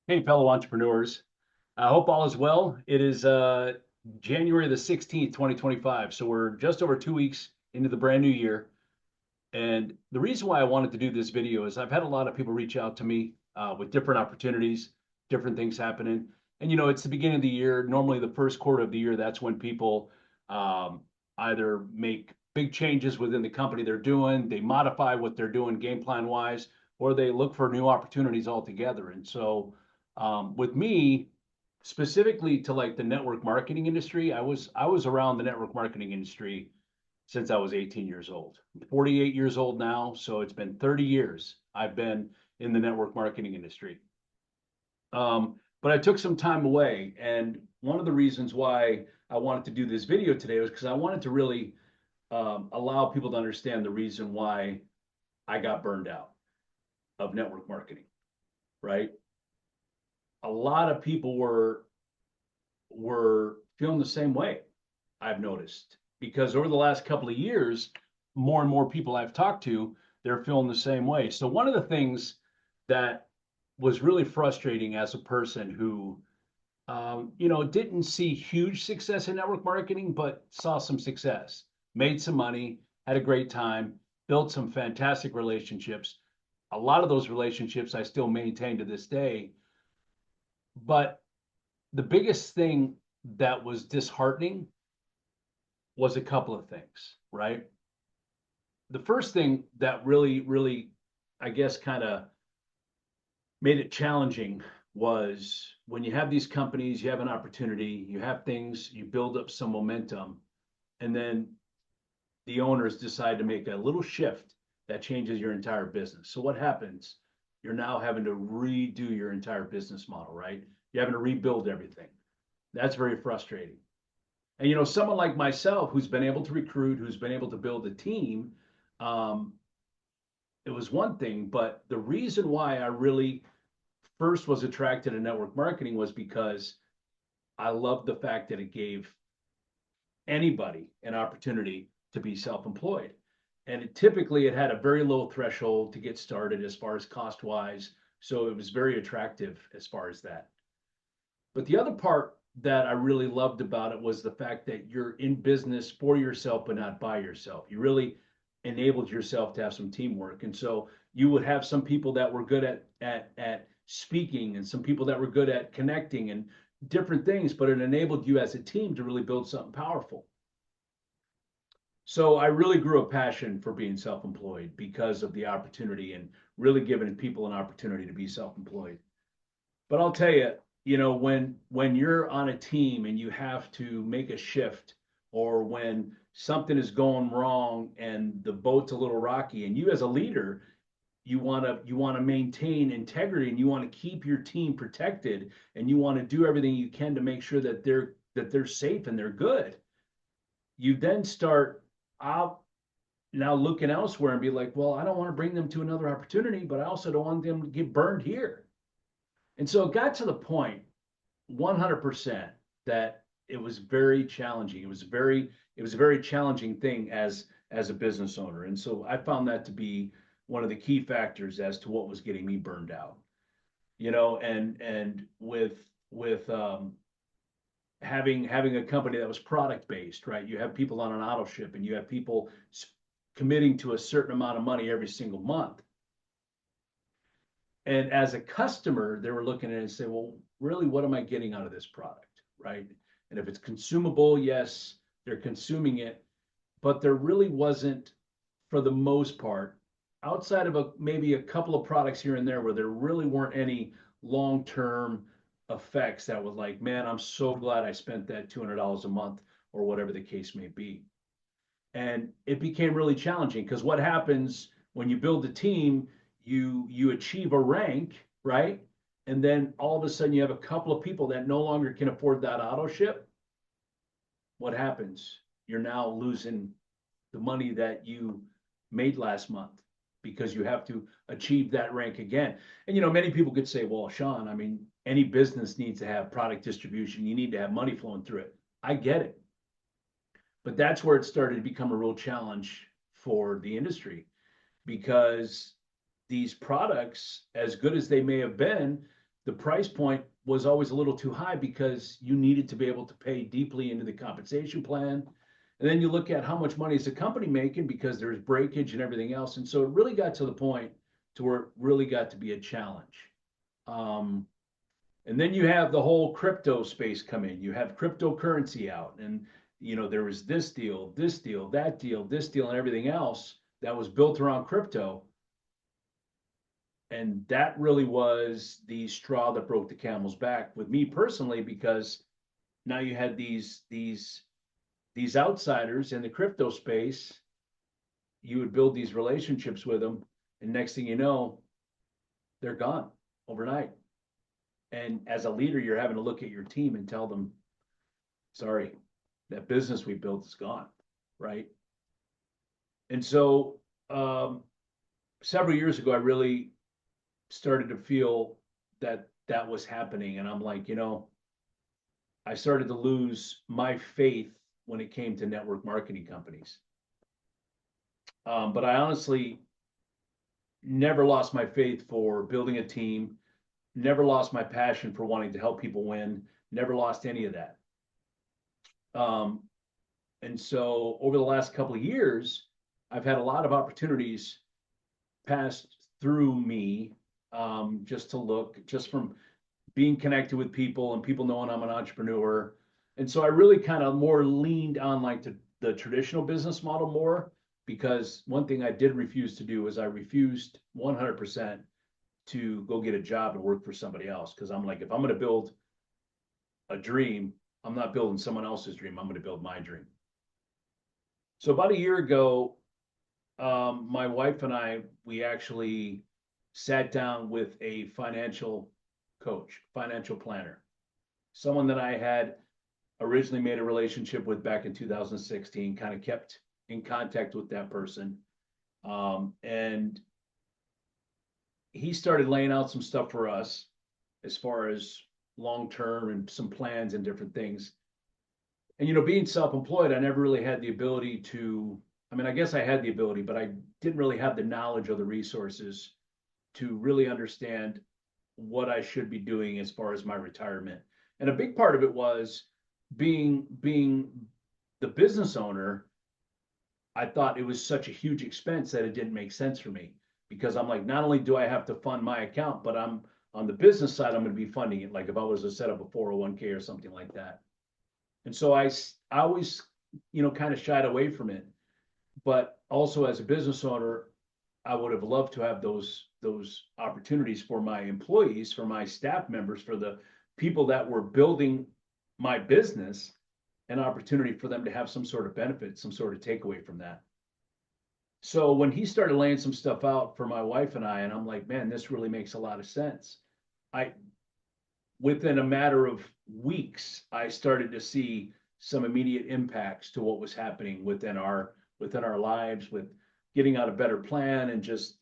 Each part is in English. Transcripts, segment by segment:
Hey, fellow entrepreneurs. I hope all is well. It is January the 16th, 2025. So we're just over 2 weeks into the brand new year. And the reason why I wanted to do this video is I've had a lot of people reach out to me with different opportunities, different things happening. And, it's the beginning of the year. Normally, the first quarter of the year, that's when people um, either make big changes within the company they're doing, they modify what they're doing game plan wise, or they look for new opportunities altogether. And so, with me, specifically to like the network marketing industry, I was around the network marketing industry since I was 18 years old. I'm 48 years old now, so it's been 30 years I've been in the network marketing industry. But I took some time away, and one of the reasons why I wanted to do this video today was because I wanted to really allow people to understand the reason why I got burned out of network marketing, right? A lot of people were feeling the same way, I've noticed, because over the last couple of years, more and more people I've talked to, they're feeling the same way. So one of the things that was really frustrating as a person who, didn't see huge success in network marketing, but saw some success, made some money, had a great time, built some fantastic relationships. A lot of those relationships I still maintain to this day. But the biggest thing that was disheartening was a couple of things, right? The first thing that really, I guess, kind of made it challenging was when you have these companies, you have an opportunity, you have things, you build up some momentum, and then the owners decide to make a little shift that changes your entire business. So what happens? You're now having to redo your entire business model, right? You're having to rebuild everything. That's very frustrating. And someone like myself who's been able to recruit, who's been able to build a team, um, it was one thing, but the reason why I really first was attracted to network marketing was because I loved the fact that it gave anybody an opportunity to be self-employed. And typically it had a very low threshold to get started as far as cost wise. So it was very attractive as far as that. But the other part that I really loved about it was the fact that you're in business for yourself, but not by yourself. You really enabled yourself to have some teamwork. And so you would have some people that were good at speaking and some people that were good at connecting and different things, but it enabled you as a team to really build something powerful. So I really grew a passion for being self-employed because of the opportunity and really giving people an opportunity to be self-employed. But I'll tell you, when you're on a team and you have to make a shift, or when something is going wrong and the boat's a little rocky, and you as a leader, you want to maintain integrity and you want to keep your team protected and you want to do everything you can to make sure that they're safe and they're good. You then start out now looking elsewhere and be like, well, I don't want to bring them to another opportunity, but I also don't want them to get burned here. And so it got to the point 100% that it was very challenging. It was a very challenging thing as a business owner. And so I found that to be one of the key factors as to what was getting me burned out. And with having a company that was product based, right? You have people on an auto ship and you have people committing to a certain amount of money every single month. And as a customer, they were looking at it and say, well, really, what am I getting out of this product? Right. And if it's consumable, yes, they're consuming it, but there really wasn't, for the most part, outside of maybe a couple of products here and there where there really weren't any long-term effects that was like, man, I'm so glad I spent that $200 a month or whatever the case may be. And it became really challenging because what happens when you build a team, you achieve a rank, right? And then all of a sudden you have a couple of people that no longer can afford that auto ship. What happens? You're now losing the money that you made last month because you have to achieve that rank again. And many people could say, well, Sean, I mean, any business needs to have product distribution. You need to have money flowing through it. I get it. But that's where it started to become a real challenge for the industry because these products, as good as they may have been, the price point was always a little too high because you needed to be able to pay deeply into the compensation plan. And then you look at how much money is the company making because there's breakage and everything else. And so it really got to the point to where it really got to be a challenge. And then you have the whole crypto space come in. You have cryptocurrency out, and there was this deal, that deal, this deal, and everything else that was built around crypto. And that really was the straw that broke the camel's back with me personally, because now you had these outsiders in the crypto space. You would build these relationships with them, and next thing you know, they're gone overnight. And as a leader, you're having to look at your team and tell them, sorry, that business we built is gone, right? And so several years ago, I really started to feel that that was happening. And I'm like, I started to lose my faith when it came to network marketing companies. But I honestly never lost my faith for building a team, never lost my passion for wanting to help people win, never lost any of that. And so over the last couple of years, I've had a lot of opportunities passed through me, just from being connected with people and people knowing I'm an entrepreneur. And so I really kind of more leaned on like the traditional business model more, because one thing I did refuse to do is I refused 100% to go get a job and work for somebody else. Because I'm like, if I'm going to build a dream, I'm not building someone else's dream. I'm going to build my dream. So about a year ago, my wife and I, we actually sat down with a financial coach, financial planner, someone that I had originally made a relationship with back in 2016, kind of kept in contact with that person. And he started laying out some stuff for us as far as long-term and some plans and different things. And, being self-employed, I never really had the ability to, I guess I had the ability, but I didn't really have the knowledge or the resources to really understand what I should be doing as far as my retirement. And a big part of it was being the business owner. I thought it was such a huge expense that it didn't make sense for me, because I'm like, not only do I have to fund my account, but I'm on the business side, I'm going to be funding it. Like if I was to set up a 401k or something like that. And so I always, kind of shied away from it. But also as a business owner, I would have loved to have those opportunities for my employees, for my staff members, for the people that were building my business, an opportunity for them to have some sort of benefit, some sort of takeaway from that. So when he started laying some stuff out for my wife and I'm like, man, this really makes a lot of sense. Within a matter of weeks, I started to see some immediate impacts to what was happening within our lives, with getting out a better plan and just,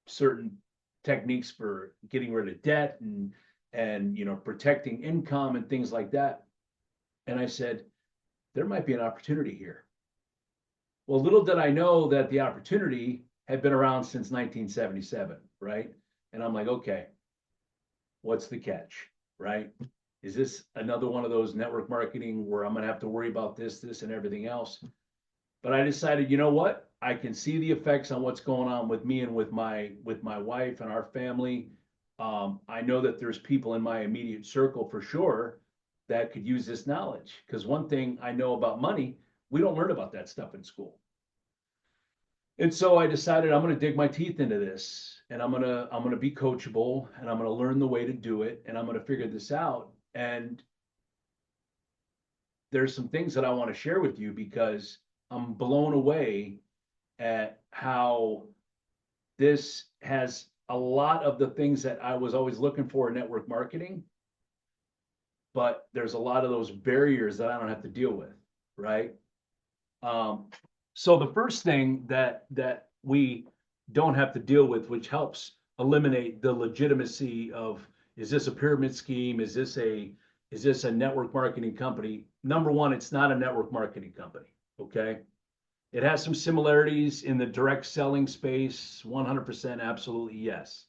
certain techniques for getting rid of debt and protecting income and things like that. And I said, there might be an opportunity here. Well, little did I know that the opportunity had been around since 1977, right? And I'm like, okay, what's the catch, right? Is this another one of those network marketing where I'm going to have to worry about this, and everything else? But I decided, you know what? I can see the effects on what's going on with me and with my wife and our family. I know that there's people in my immediate circle for sure that could use this knowledge. Because one thing I know about money, we don't learn about that stuff in school. And so I decided I'm going to dig my teeth into this, and I'm going to be coachable, and I'm going to learn the way to do it, and I'm going to figure this out. And there's some things that I want to share with you, because I'm blown away at how this has a lot of the things that I was always looking for in network marketing, but there's a lot of those barriers that I don't have to deal with, right? So the first thing that we don't have to deal with, which helps eliminate the legitimacy of, is this a pyramid scheme? Is this a network marketing company? Number one, it's not a network marketing company, okay? It has some similarities in the direct selling space, 100%, absolutely, yes.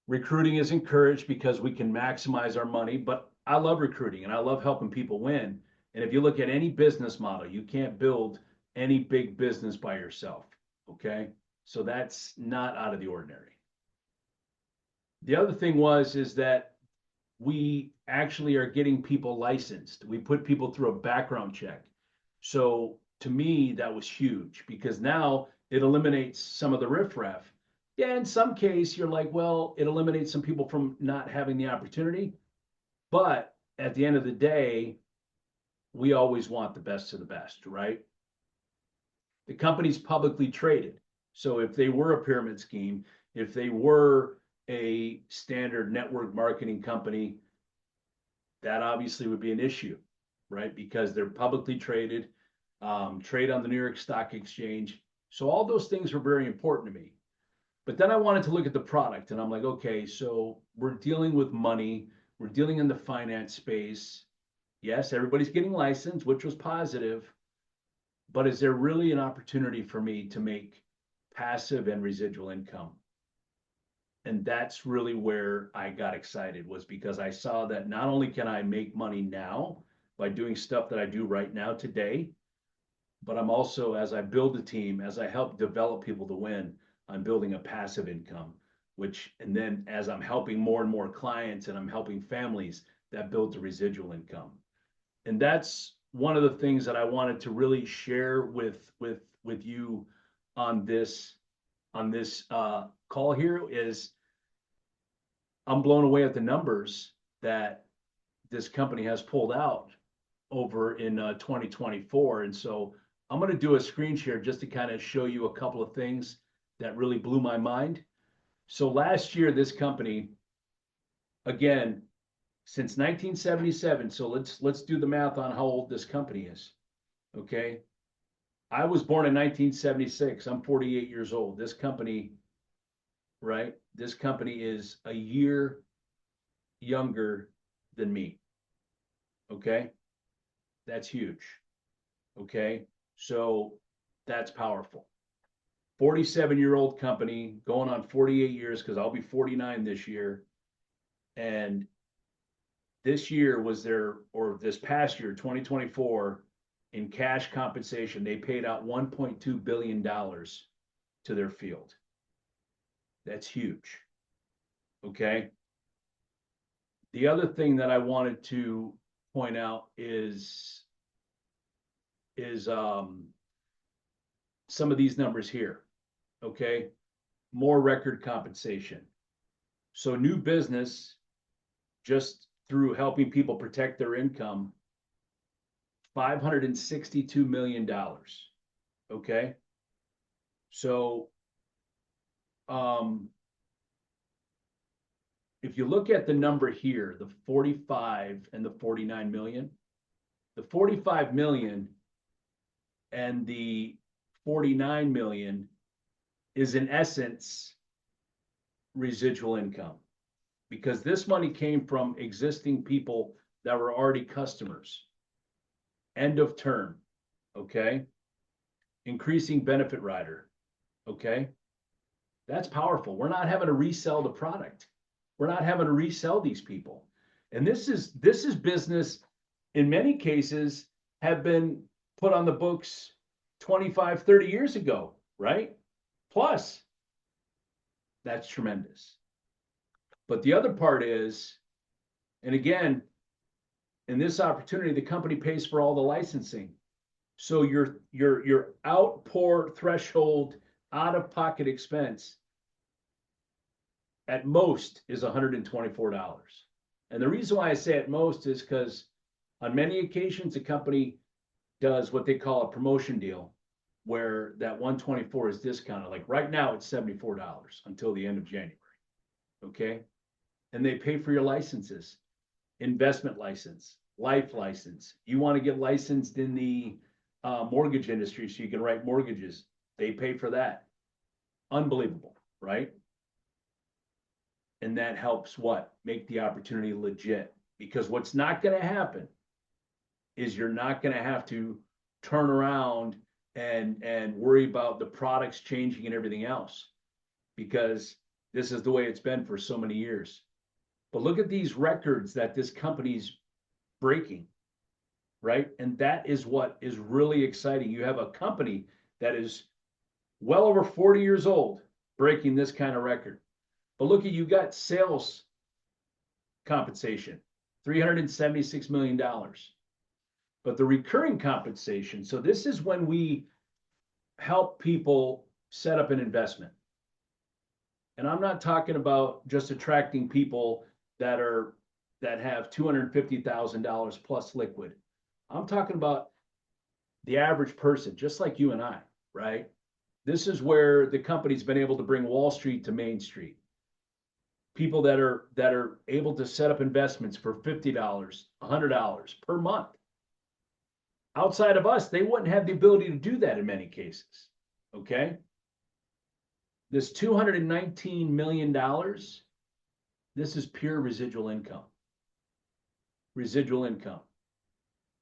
Recruiting is encouraged because we can maximize our money, but I love recruiting and I love helping people win. And if you look at any business model, you can't build any big business by yourself. Okay. So that's not out of the ordinary. The other thing is that we actually are getting people licensed. We put people through a background check. So to me, that was huge because now it eliminates some of the riffraff. Yeah, in some case, you're like, well, it eliminates some people from not having the opportunity. But at the end of the day, we always want the best of the best, right? The company's publicly traded. So if they were a pyramid scheme, if they were a standard network marketing company, that obviously would be an issue, right? Because they're publicly traded, trade on the New York Stock Exchange. So all those things were very important to me. But then I wanted to look at the product and I'm like, okay, so we're dealing with money, we're dealing in the finance space. Yes, everybody's getting licensed, which was positive, but is there really an opportunity for me to make passive and residual income? And that's really where I got excited, was because I saw that not only can I make money now by doing stuff that I do right now today, but I'm also, as I build a team, as I help develop people to win, I'm building a passive income, and then as I'm helping more and more clients and I'm helping families, that builds a residual income. And that's one of the things that I wanted to really share with you on this call here is I'm blown away at the numbers that this company has pulled out over in 2024. And so I'm going to do a screen share just to kind of show you a couple of things that really blew my mind. So last year, this company, again, since 1977. So let's do the math on how old this company is. Okay. I was born in 1976. I'm 48 years old. This company, right? This company is a year younger than me. Okay. That's huge. Okay. So that's powerful. 47-year-old company going on 48 years because I'll be 49 this year. And this year was this past year, 2024, in cash compensation, they paid out $1.2 billion to their field. That's huge. Okay. The other thing that I wanted to point out is some of these numbers here. Okay. More record compensation. So new business, just through helping people protect their income, $562 million. Okay. So if you look at the number here, the 45 and the 49 million, the 45 million and the 49 million is in essence residual income, because this money came from existing people that were already customers. End of term. Okay. Increasing benefit rider. Okay. That's powerful. We're not having to resell the product. We're not having to resell these people. And this is business in many cases have been put on the books 25, 30 years ago, right? Plus, that's tremendous. But the other part is, and again, in this opportunity, the company pays for all the licensing. So your outpour threshold, out of pocket expense at most is $124. And the reason why I say at most is because on many occasions, the company does what they call a promotion deal, where that 124 is discounted. Like right now, it's $74 until the end of January. Okay. And they pay for your licenses, investment license, life license. You want to get licensed in the mortgage industry so you can write mortgages. They pay for that. Unbelievable, right? And that helps what? Make the opportunity legit. Because what's not going to happen is you're not going to have to turn around and worry about the products changing and everything else. Because This is the way it's been for so many years. But look at these records that this company's breaking, right? And that is what is really exciting. You have a company that is well over 40 years old breaking this kind of record. But look at, you got sales compensation, $376 million. But the recurring compensation, so this is when we help people set up an investment. And I'm not talking about just attracting people that have $250,000 plus liquid. I'm talking about the average person, just like you and I, right? This is where the company's been able to bring Wall Street to Main Street. People that are able to set up investments for $50, $100 per month. Outside of us, they wouldn't have the ability to do that in many cases. Okay. This $219 million, this is pure residual income. Residual income.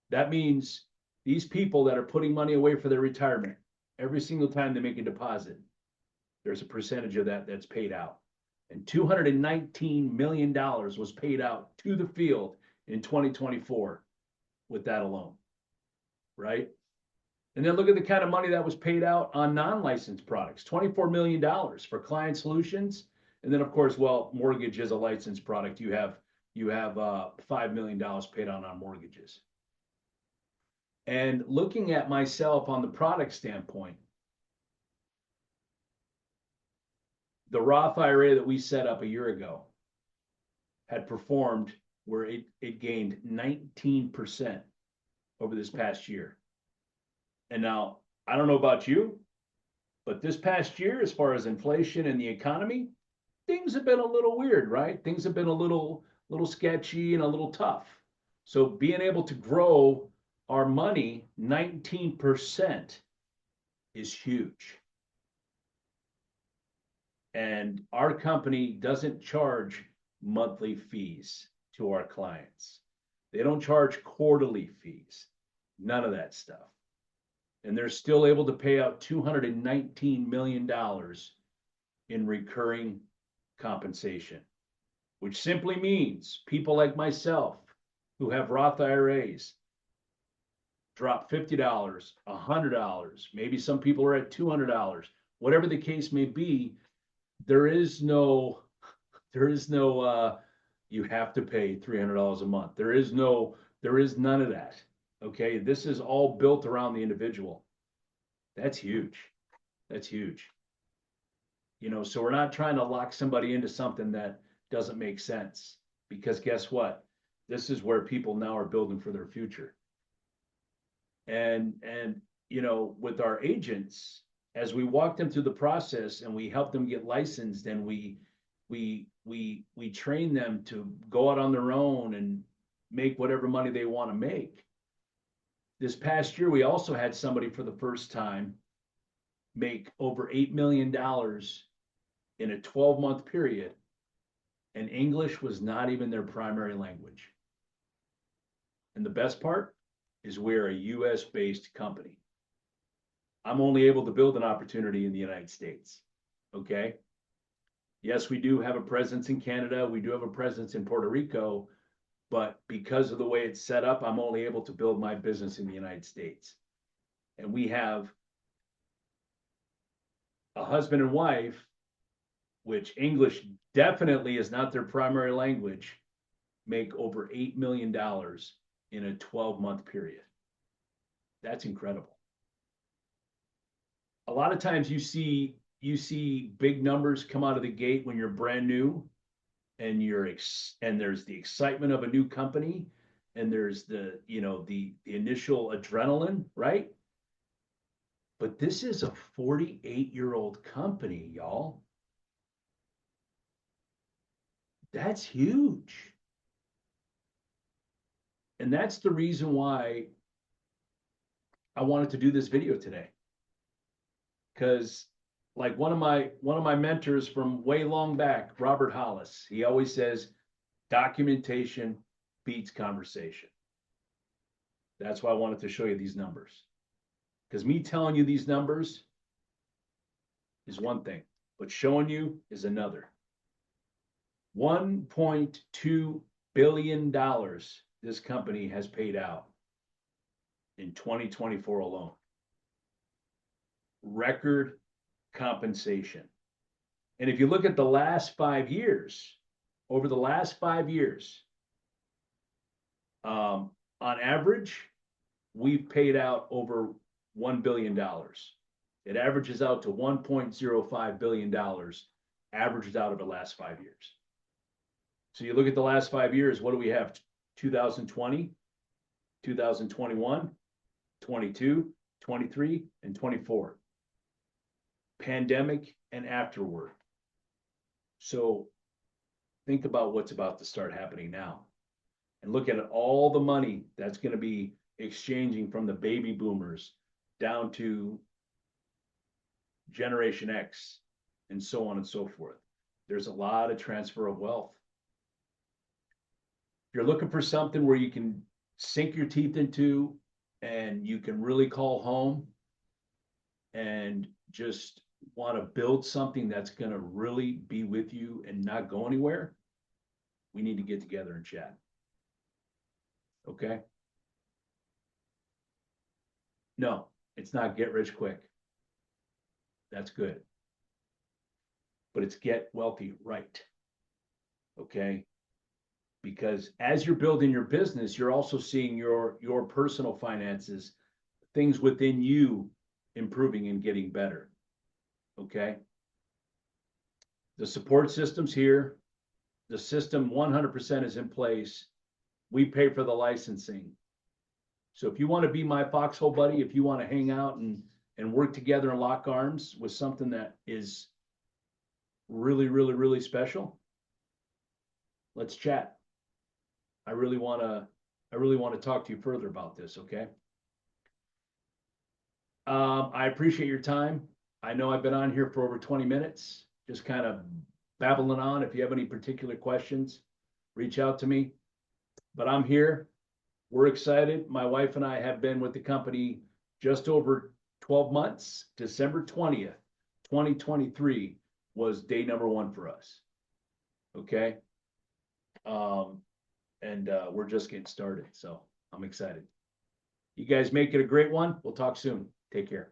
That means these people that are putting money away for their retirement, every single time they make a deposit, there's a percentage of that that's paid out. And $219 million was paid out to the field in 2024 with that alone, right? And then look at the kind of money that was paid out on non-licensed products, $24 million for client solutions. And then of course, well, mortgage is a licensed product. You have $5 million paid out on mortgages. And looking at myself on the product standpoint, the Roth IRA that we set up a year ago had performed where it gained 19% over this past year. And now, I don't know about you, but this past year, as far as inflation and the economy, things have been a little weird, right? Things have been a little sketchy and a little tough. So being able to grow our money 19% is huge. And our company doesn't charge monthly fees to our clients. They don't charge quarterly fees, none of that stuff. And they're still able to pay out $219 million in recurring compensation, which simply means people like myself who have Roth IRAs drop $50, $100, maybe some people are at $200, whatever the case may be. There is no you have to pay $300 a month. There is none of that. Okay, this is all built around the individual. That's huge. That's huge. You know, so we're not trying to lock somebody into something that doesn't make sense, because guess what? This is where people now are building for their future. And you know, with our agents, as we walk them through the process and we help them get licensed, and we train them to go out on their own and make whatever money they want to make. This past year, we also had somebody for the first time make over $8 million in a 12-month period, and English was not even their primary language. And the best part is we're a US-based company. I'm only able to build an opportunity in the United States, okay? Yes, we do have a presence in Canada. We do have a presence in Puerto Rico, but because of the way it's set up, I'm only able to build my business in the United States. And we have a husband and wife, which English definitely is not their primary language, make over $8 million in a 12-month period. That's incredible. A lot of times you see big numbers come out of the gate when you're brand new, and there's the excitement of a new company, and there's the initial adrenaline, right? But this is a 48-year-old company, y'all. That's huge. And that's the reason why I wanted to do this video today. Because like one of my mentors from way long back, Robert Hollis, he always says, documentation beats conversation. That's why I wanted to show you these numbers. Because me telling you these numbers is one thing, but showing you is another. $1.2 billion this company has paid out in 2024 alone. Record compensation. And if you look at the last 5 years, over the last 5 years, on average, we've paid out over $1 billion. It averages out to $1.05 billion, averaged out over the last 5 years. So you look at the last 5 years, what do we have? 2020, 2021, 22, 23, and 24. Pandemic and afterward. So think about what's about to start happening now. And look at all the money that's going to be exchanging from the baby boomers down to Generation X and so on and so forth. There's a lot of transfer of wealth. If you're looking for something where you can sink your teeth into and you can really call home and just want to build something that's going to really be with you and not go anywhere, we need to get together and chat. Okay? No, it's not get rich quick. That's good. But it's get wealthy right. Okay? Because as you're building your business, you're also seeing your personal finances, things within you improving and getting better. Okay? The support system's here. The system 100% is in place. We pay for the licensing. So if you want to be my foxhole buddy, if you want to hang out and work together and lock arms with something that is really, really, really special, let's chat. I really want to talk to you further about this, okay? I appreciate your time. I know I've been on here for over 20 minutes, just kind of babbling on. If you have any particular questions, reach out to me. But I'm here. We're excited. My wife and I have been with the company just over 12 months. December 20th, 2023 was day number 1 for us. Okay. We're just getting started. So I'm excited. You guys make it a great one. We'll talk soon. Take care.